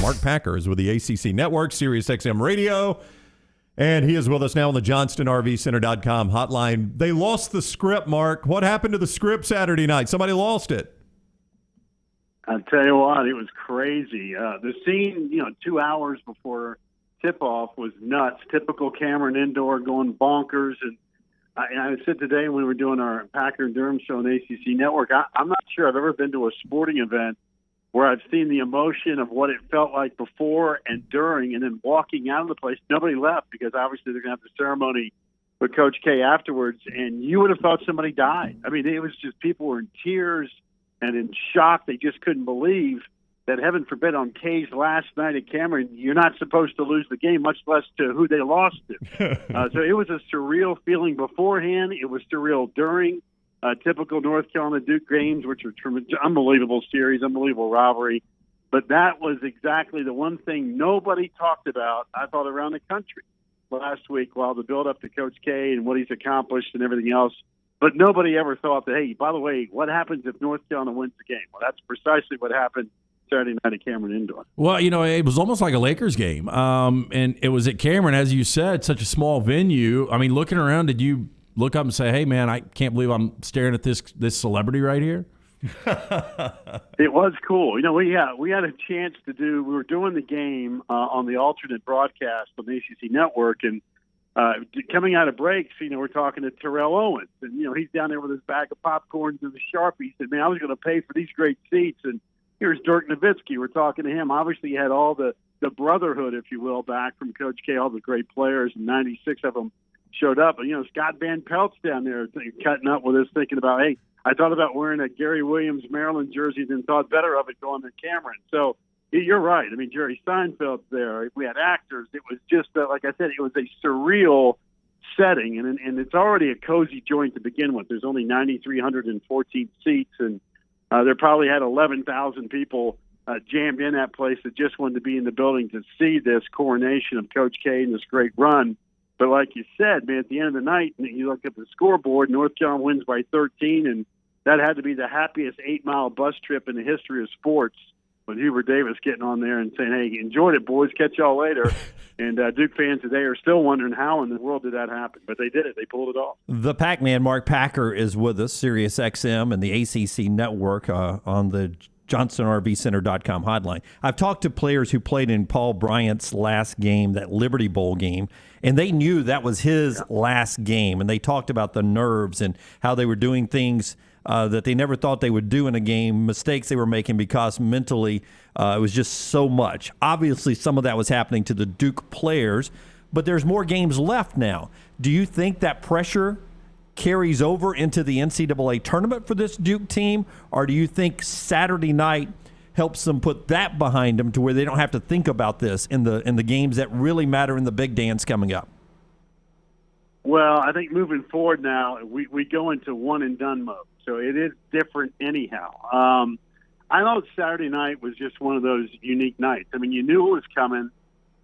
Mark Packer is with the ACC Network, Sirius XM Radio, and he is with us now on the JohnstonRVCenter.com hotline. They lost the script, Mark. What happened to the script Saturday night? Somebody lost it. I'll tell you what, it was crazy. The scene, 2 hours before tip-off was nuts. Typical Cameron Indoor going bonkers. And I said today when we were doing our Packer and Durham show on ACC Network, I'm not sure I've ever been to a sporting event where I've seen the emotion of what it felt like before and during, and then walking out of the place. Nobody left because obviously they're going to have the ceremony with Coach K afterwards, and you would have thought somebody died. I mean, it was just people were in tears and in shock. They just couldn't believe that, heaven forbid, on K's last night at Cameron, you're not supposed to lose the game, much less to who they lost to. So it was a surreal feeling beforehand. It was surreal during. Typical North Carolina Duke games, which are unbelievable series, unbelievable rivalry. But that was exactly the one thing nobody talked about, I thought, around the country last week while the build-up to Coach K and what he's accomplished and everything else. But nobody ever thought that, hey, by the way, what happens if North Carolina wins the game? Well, that's precisely what happened Saturday night at Cameron Indoor. Well, it was almost like a Lakers game. And it was at Cameron, as you said, such a small venue. I mean, looking around, did you look up and say, hey, man, I can't believe I'm staring at this celebrity right here? It was cool. We had a chance we were doing the game on the alternate broadcast on the ACC Network, and coming out of breaks, we're talking to Terrell Owens, and, he's down there with his bag of popcorns and the Sharpie. He said, man, I was going to pay for these great seats, and here's Dirk Nowitzki. We're talking to him. Obviously, he had all the brotherhood, if you will, back from Coach K, all the great players, and 96 of them showed up. And, Scott Van Pelt's down there cutting up with us, thinking about, hey, I thought about wearing a Gary Williams Maryland jersey, then thought better of it going to Cameron. So you're right. I mean, Jerry Seinfeld's there. We had actors. It was just, like I said, it was a surreal setting, and it's already a cozy joint to begin with. There's only 9,314 seats, and there probably had 11,000 people jammed in that place that just wanted to be in the building to see this coronation of Coach K and this great run. But like you said, man, at the end of the night, you look at the scoreboard, North Carolina wins by 13, and that had to be the happiest 8-mile bus trip in the history of sports, with Hubert Davis getting on there and saying, hey, enjoyed it, boys, catch y'all later. And Duke fans today are still wondering how in the world did that happen. But they did it. They pulled it off. The Pac-Man, Mark Packer, is with us, Sirius XM and the ACC Network on the JohnstonRVCenter.com hotline. I've talked to players who played in Paul Bryant's last game, that Liberty Bowl game, and they knew that was his last game, and they talked about the nerves and how they were doing things that they never thought they would do in a game, mistakes they were making because mentally it was just so much. Obviously, some of that was happening to the Duke players, but there's more games left now. Do you think that pressure carries over into the NCAA tournament for this Duke team, or do you think Saturday night helps them put that behind them to where they don't have to think about this in the games that really matter in the big dance coming up? Well, I think moving forward now, we go into one-and-done mode, so it is different anyhow. I know Saturday night was just one of those unique nights. I mean, you knew it was coming.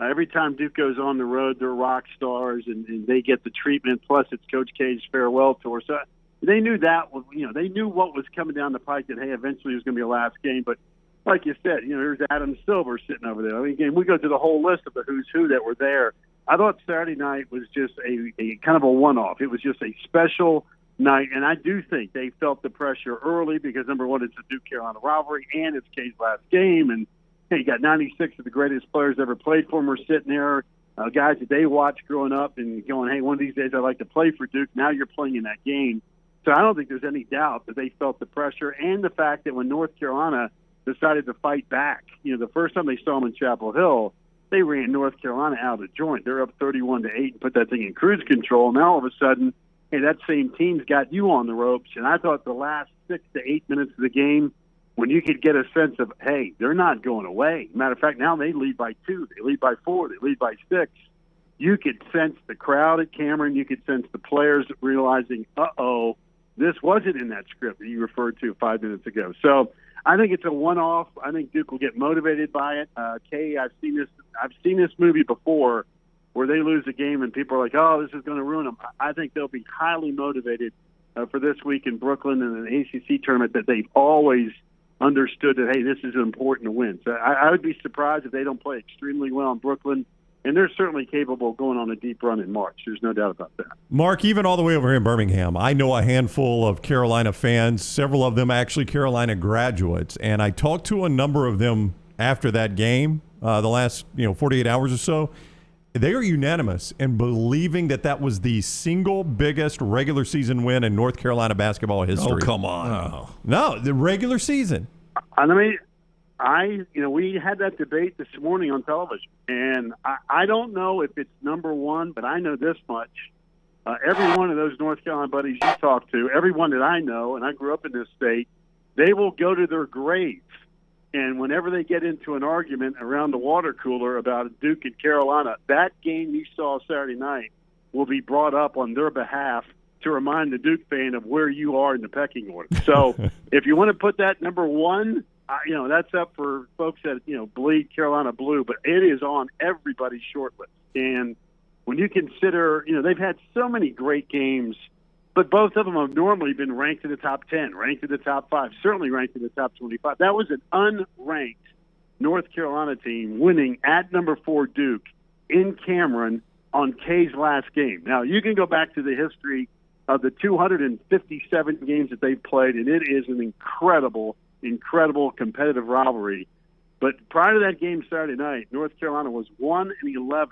Every time Duke goes on the road, they're rock stars, and they get the treatment. Plus, it's Coach K's farewell tour. So they knew that. They knew what was coming down the pike. That, hey, eventually it was going to be a last game. But like you said, there's Adam Silver sitting over there. I mean, again, we go through the whole list of the who's who that were there. I thought Saturday night was just a kind of a one-off. It was just a special night, and I do think they felt the pressure early because, number one, it's a Duke-Carolina rivalry, and it's K's last game, and hey, you got 96 of the greatest players ever played for them are sitting there, guys that they watched growing up and going, hey, one of these days I'd like to play for Duke. Now you're playing in that game. So I don't think there's any doubt that they felt the pressure and the fact that when North Carolina decided to fight back, the first time they saw them in Chapel Hill, they ran North Carolina out of the joint. They're up 31-8 and put that thing in cruise control. Now all of a sudden, hey, that same team's got you on the ropes. And I thought the last 6 to 8 minutes of the game, when you could get a sense of, hey, they're not going away. Matter of fact, now they lead by 2, they lead by 4, they lead by 6. You could sense the crowd at Cameron. You could sense the players realizing, uh-oh, this wasn't in that script that you referred to 5 minutes ago. So I think it's a one-off. I think Duke will get motivated by it. Kay, I've seen this movie before where they lose a game and people are like, oh, this is going to ruin them. I think they'll be highly motivated for this week in Brooklyn in an ACC tournament that they've always understood that, hey, this is important to win. So I would be surprised if they don't play extremely well in Brooklyn. And they're certainly capable of going on a deep run in March. There's no doubt about that. Mark, even all the way over here in Birmingham, I know a handful of Carolina fans, several of them actually Carolina graduates. And I talked to a number of them after that game, the last 48 hours or so. They are unanimous in believing that was the single biggest regular season win in North Carolina basketball history. Oh, come on. No, the regular season. We had that debate this morning on television, and I don't know if it's number one, but I know this much. Every one of those North Carolina buddies you talk to, everyone that I know, and I grew up in this state, they will go to their graves. And whenever they get into an argument around the water cooler about Duke and Carolina, that game you saw Saturday night will be brought up on their behalf to remind the Duke fan of where you are in the pecking order. So if you want to put that number one, that's up for folks that, bleed Carolina blue, but it is on everybody's short list. And when you consider, they've had so many great games, but both of them have normally been ranked in the top 10, ranked in the top 5, certainly ranked in the top 25. That was an unranked North Carolina team winning at number 4 Duke in Cameron on K's last game. Now, you can go back to the history of the 257 games that they've played, and it is an incredible competitive rivalry. But prior to that game Saturday night, North Carolina was 1-11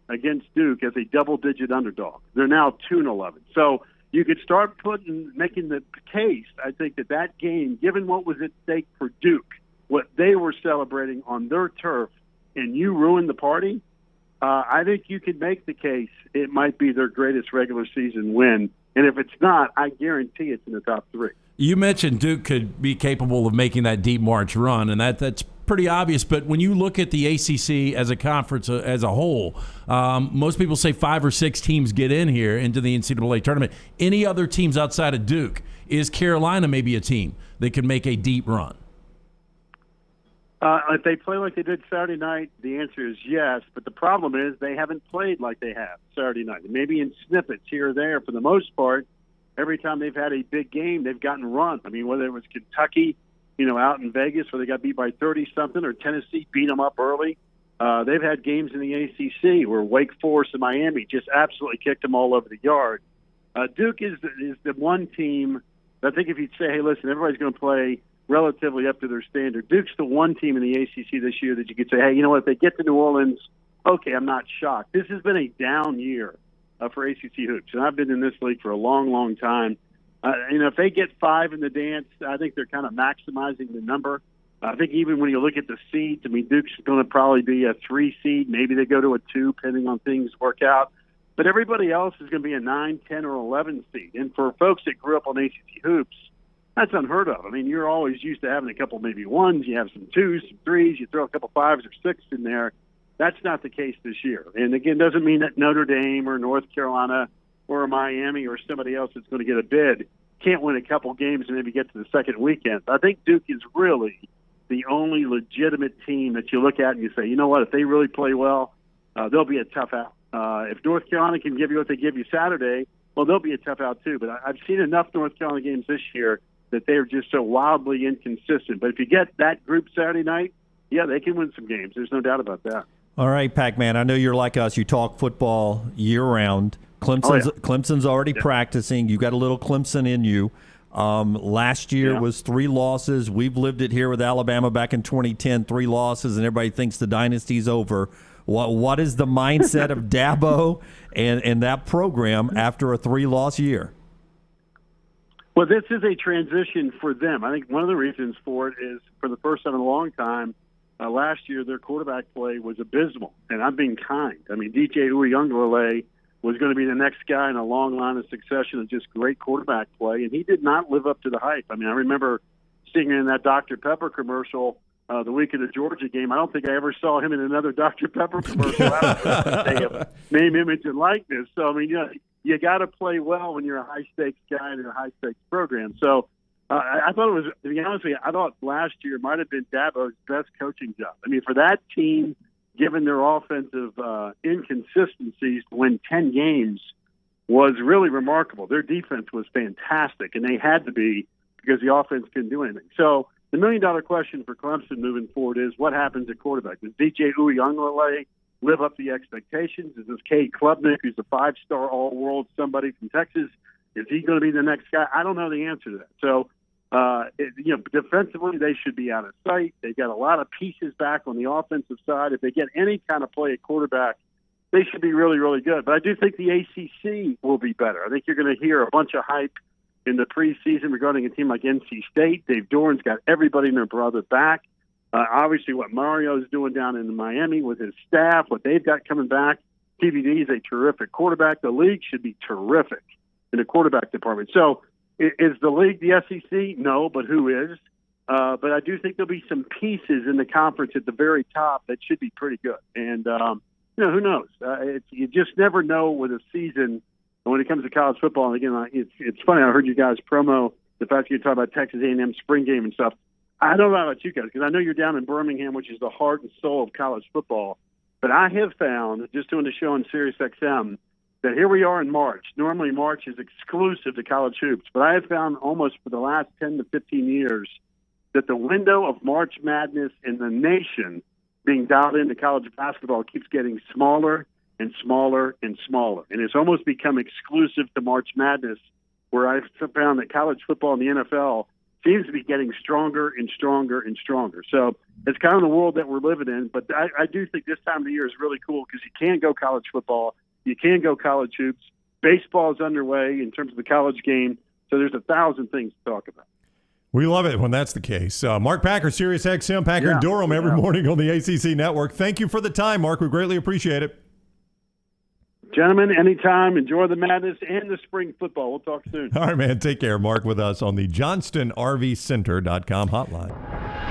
against Duke as a double-digit underdog. They're now 2-11. So you could start making the case, I think, that game, given what was at stake for Duke, what they were celebrating on their turf, and you ruined the party, I think you could make the case it might be their greatest regular season win. And if it's not, I guarantee it's in the top 3. You mentioned Duke could be capable of making that deep March run, and that's pretty obvious. But when you look at the ACC as a conference as a whole, most people say 5 or 6 teams get in here into the NCAA tournament. Any other teams outside of Duke? Is Carolina maybe a team that could make a deep run? If they play like they did Saturday night, the answer is yes. But the problem is they haven't played like they have Saturday night. Maybe in snippets here or there. For the most part, every time they've had a big game, they've gotten run. I mean, whether it was Kentucky, out in Vegas where they got beat by 30-something, or Tennessee beat them up early. They've had games in the ACC where Wake Forest and Miami just absolutely kicked them all over the yard. Duke is the one team, I think if you'd say, hey, listen, everybody's going to play relatively up to their standard, Duke's the one team in the ACC this year that you could say, hey, you know what, if they get to New Orleans, okay, I'm not shocked. This has been a down year for ACC hoops, and I've been in this league for a long, long time. If they get 5 in the dance, I think they're kind of maximizing the number. I think even when you look at the seeds, Duke's going to probably be a 3 seed. Maybe they go to a 2, depending on things work out. But everybody else is going to be a 9, 10, or 11 seed. And for folks that grew up on ACC hoops, that's unheard of. You're always used to having a couple maybe 1s. You have some 2s, some 3s. You throw a couple 5s or 6s in there. That's not the case this year. And, again, doesn't mean that Notre Dame or North Carolina or Miami or somebody else that's going to get a bid can't win a couple games and maybe get to the second weekend. I think Duke is really the only legitimate team that you look at and you say, you know what, if they really play well, they'll be a tough out. If North Carolina can give you what they give you Saturday, well, they'll be a tough out too. But I've seen enough North Carolina games this year that they're just so wildly inconsistent. But if you get that group Saturday night, yeah, they can win some games. There's no doubt about that. All right, Pac-Man, I know you're like us. You talk football year-round. Clemson's already practicing. You got a little Clemson in you. Last year was 3 losses. We've lived it here with Alabama back in 2010, 3 losses, and everybody thinks the dynasty's over. What is the mindset of Dabo and that program after a 3-loss year? Well, this is a transition for them. I think one of the reasons for it is for the first time in a long time, last year their quarterback play was abysmal, and I'm being kind. DJ Uiagalelei was going to be the next guy in a long line of succession of just great quarterback play, and he did not live up to the hype. I remember seeing him in that Dr. Pepper commercial the week of the Georgia game. I don't think I ever saw him in another Dr. Pepper commercial. They have name, image, and likeness. So, you got to play well when you're a high-stakes guy in a high-stakes program. So I thought it was, to be honest with you, I thought last year might have been Dabo's best coaching job. For that team, given their offensive inconsistencies, to win 10 games was really remarkable. Their defense was fantastic, and they had to be because the offense couldn't do anything. So The million-dollar question for Clemson moving forward is what happens at quarterback? Does DJ Uiagalelei live up to the expectations? Is this Cade Klubnik, who's a 5-star all-world, somebody from Texas, is he going to be the next guy? I don't know the answer to that. So, defensively, they should be out of sight. They've got a lot of pieces back on the offensive side. If they get any kind of play at quarterback, they should be really, really good. But I do think the ACC will be better. I think you're going to hear a bunch of hype in the preseason regarding a team like NC State. Dave Doran's got everybody and their brother back. Obviously, what Mario's doing down in Miami with his staff, what they've got coming back. TVD is a terrific quarterback. The league should be terrific in the quarterback department. So is the league the SEC? No, but who is? But I do think there'll be some pieces in the conference at the very top that should be pretty good. And, who knows? You just never know with a season when it comes to college football. And again, it's funny. I heard you guys promo the fact you talk about Texas A&M spring game and stuff. I don't know about you guys because I know you're down in Birmingham, which is the heart and soul of college football. But I have found, just doing the show on SiriusXM, that here we are in March. Normally March is exclusive to college hoops, but I have found almost for the last 10 to 15 years that the window of March Madness in the nation being dialed into college basketball keeps getting smaller and smaller and smaller. And it's almost become exclusive to March Madness, where I've found that college football and the NFL seems to be getting stronger and stronger and stronger. So it's kind of the world that we're living in. But I do think this time of the year is really cool because you can go college football, you can go college hoops. Baseball is underway in terms of the college game. So there's 1,000 things to talk about. We love it when that's the case. Mark Packer, SiriusXM, Packer and Durham every morning on the ACC Network. Thank you for the time, Mark. We greatly appreciate it. Gentlemen, anytime. Enjoy the madness and the spring football. We'll talk soon. All right, man. Take care. Mark with us on the JohnstonRVCenter.com hotline.